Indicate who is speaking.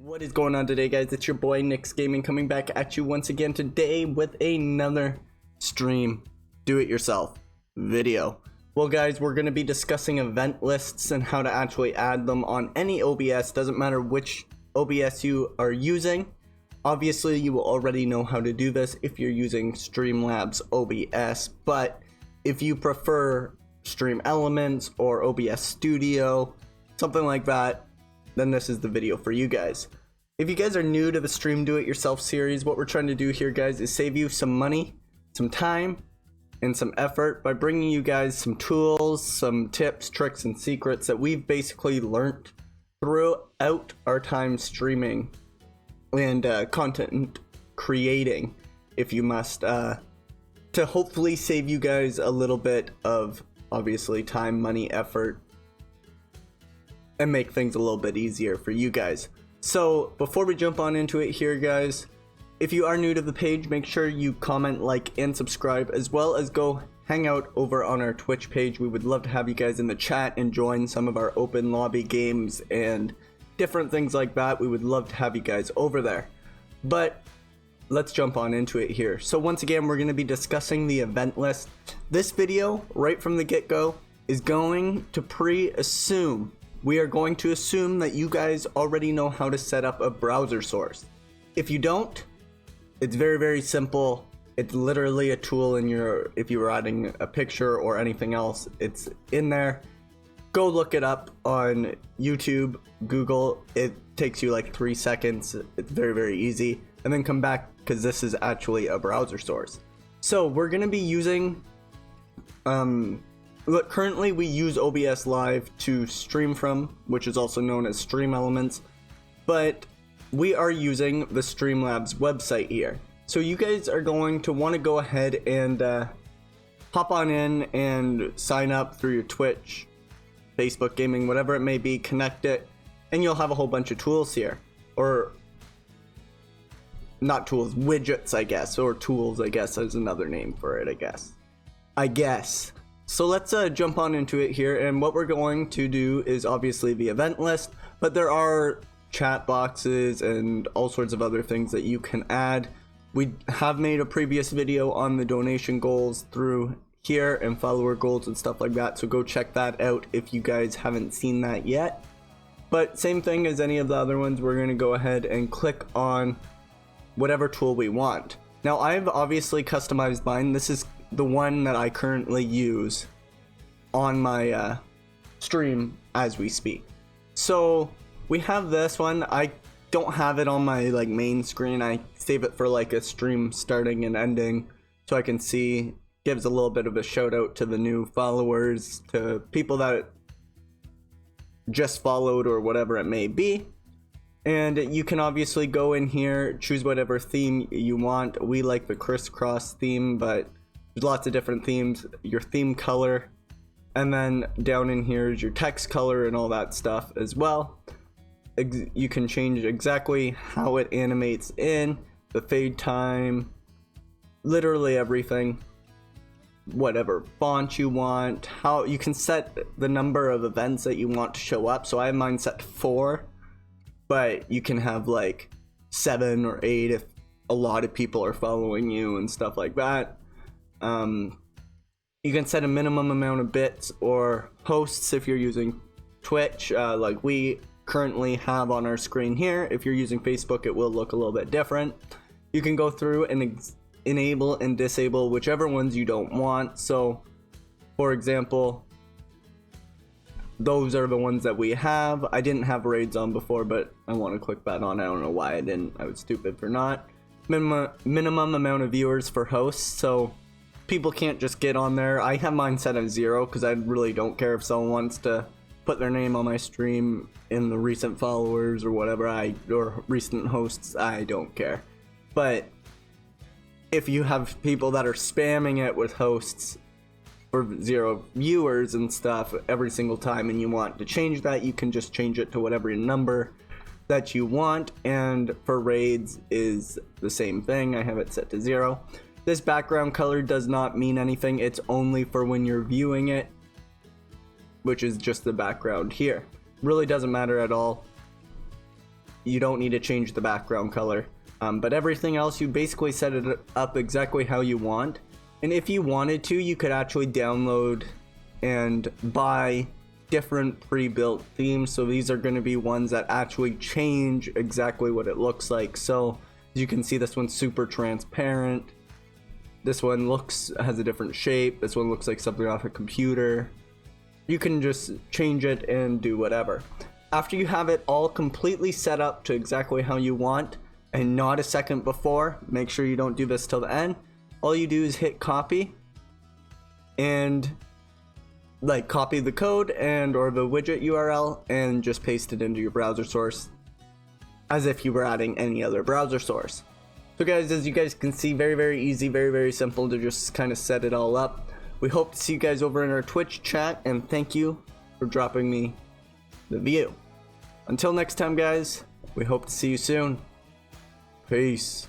Speaker 1: What is going on today, guys? It's your boy KNIXX Gaming coming back at you once again today with another stream do-it-yourself video. Well, guys, we're going to be discussing event lists and how to actually add them on any OBS. Doesn't matter which OBS you are using. Obviously, you will already know how to do this if you're using Streamlabs OBS, but if you prefer Stream Elements or OBS Studio, something like that, then this is the video for you guys. If you guys are new to the Stream Do-It-Yourself series, what we're trying to do here, guys, is save you some money, some time, and some effort by bringing you guys some tools, some tips, tricks, and secrets that we've basically learned throughout our time streaming and content creating, if you must, to hopefully save you guys a little bit of, obviously, time, money, effort, and make things a little bit easier for you guys. So before we jump on into it here, guys, if you are new to the page, make sure you comment, like, and subscribe, as well as go hang out over on our Twitch page. We would love to have you guys in the chat and join some of our open lobby games and different things like that. We would love to have you guys over there. But let's jump on into it here. So once again, we're going to be discussing the event list. This video, right from the get-go, is going to pre-assume. We are going to assume that you guys already know how to set up a browser source. If you don't, it's very, very simple. It's literally a tool in your, if you were adding a picture or anything else, it's in there. Go look it up on YouTube, Google. It takes you like 3 seconds. It's very, very easy. And then come back, because this is actually a browser source. So we're going to be using, look, currently we use obs.live to stream from, which is also known as Stream Elements, but we are using the Streamlabs website here. So you guys are going to want to go ahead and hop on in and sign up through your Twitch, Facebook gaming, whatever it may be, connect it, and you'll have a whole bunch of tools here. Or not tools, widgets, I guess, or tools, I guess, is another name for it, I guess. So let's jump on into it here, and what we're going to do is obviously the event list, but there are chat boxes and all sorts of other things that you can add. We have made a previous video on the donation goals through here and follower goals and stuff like that, so go check that out if you guys haven't seen that yet. But same thing as any of the other ones, we're going to go ahead and click on whatever tool we want. Now I've obviously customized mine. This is the one that I currently use on my stream as we speak. So we have this one. I don't have it on my like main screen. I save it for like a stream starting and ending so I can see. Gives a little bit of a shout out to the new followers, to people that just followed or whatever it may be. And you can obviously go in here, choose whatever theme you want. We like the crisscross theme, but there's lots of different themes. Your theme color, and then down in here is your text color and all that stuff as well. You can change exactly how it animates in, the fade time, literally everything. Whatever font you want, how you can set the number of events that you want to show up. So I have mine set to 4, but you can have like 7 or 8 if a lot of people are following you and stuff like that. You can set a minimum amount of bits or hosts if you're using Twitch, like we currently have on our screen here. If you're using Facebook, it will look a little bit different. You can go through and enable and disable whichever ones you don't want. So for example, those are the ones that we have. I didn't have raids on before, but I want to click that on. I don't know why I didn't. I was stupid for not. Minimum amount of viewers for hosts, so people can't just get on there. I have mine set at 0 because I really don't care if someone wants to put their name on my stream in the recent followers or whatever, or recent hosts. I don't care. But if you have people that are spamming it with hosts for 0 viewers and stuff every single time, and you want to change that, you can just change it to whatever number that you want. And for raids is the same thing. I have it set to 0. This background color does not mean anything. It's only for when you're viewing it, which is just the background here. Really doesn't matter at all. you don't need to change the background color. But everything else, you basically set it up exactly how you want. And if you wanted to, you could actually download and buy different pre-built themes. So these are going to be ones that actually change exactly what it looks like. So as you can see, this one's super transparent. This one has a different shape. This one looks like something off a computer. You can just change it and do whatever. After you have it all completely set up to exactly how you want, and not a second before, make sure you don't do this till the end. All you do is hit copy and like copy the code and or the widget URL and just paste it into your browser source as if you were adding any other browser source. So guys, as you guys can see, very easy, very simple to just kind of set it all up. We hope to see you guys over in our Twitch chat, and thank you for dropping me the view. Until next time guys, we hope to see you soon. Peace.